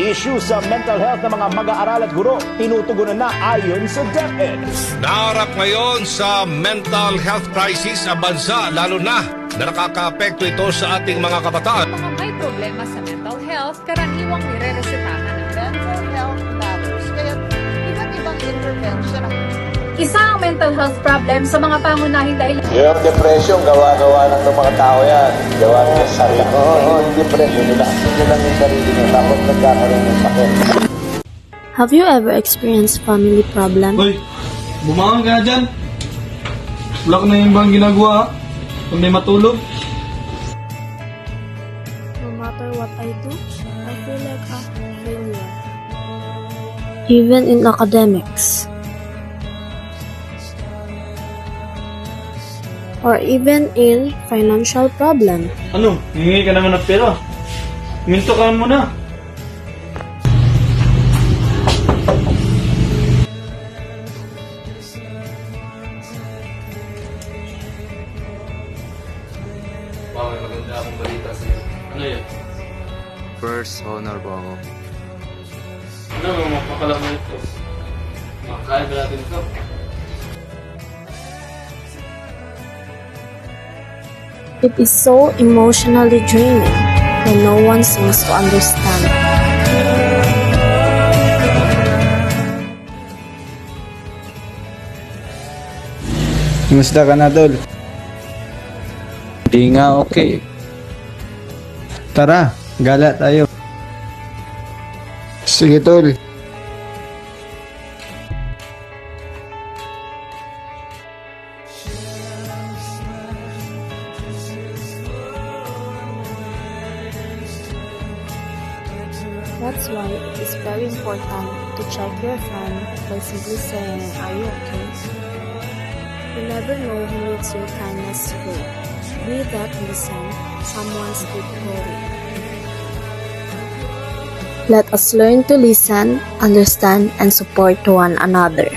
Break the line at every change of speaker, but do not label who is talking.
issue sa mental health ng mga mag-aaral at guro, tinutugunan na ayon sa DepEd.
Naharap ngayon sa mental health crisis ang bansa, lalo na nakakaapekto ito sa ating mga kabataan.
Mga may problema sa mental health, karaniwang nire-resetahan ng
mental health matters. Kaya iba't ibang intervention ang
isa ang mental health problem sa mga pangunahing dahilan.
Yung depression, gawa-gawa lang ng mga tao yan. Gawa ng sarili. Yung depression, nila lang yung sarili nyo. Tapos nagkakaroon ng sakit.
Have you ever experienced family problem?
Hoy, bumangon ka na dyan. Wala ko na yung bang ginagawa. Kung may matulog.
No matter what I do, I feel like a failure. Even in academics. Or even in financial problem.
Ano? Hingi ka naman ng pera. Minto ka muna.
Wow, may maganda akong balita sa'yo.
Ano yun?
First honor po ako.
Ano ang mapakalam na ito? Makakain ba natin ito?
It is so emotionally draining when no one seems to understand.
Kumusta ka na, Tol?
Di nga okay.
Tara, gala tayo. Sige, Tol.
That's why it is very important to check your friend by simply saying, "Are you okay?" You never know who needs your kindness today. Be that listen, someone's deep worry. Let us learn to listen, understand, and support one another.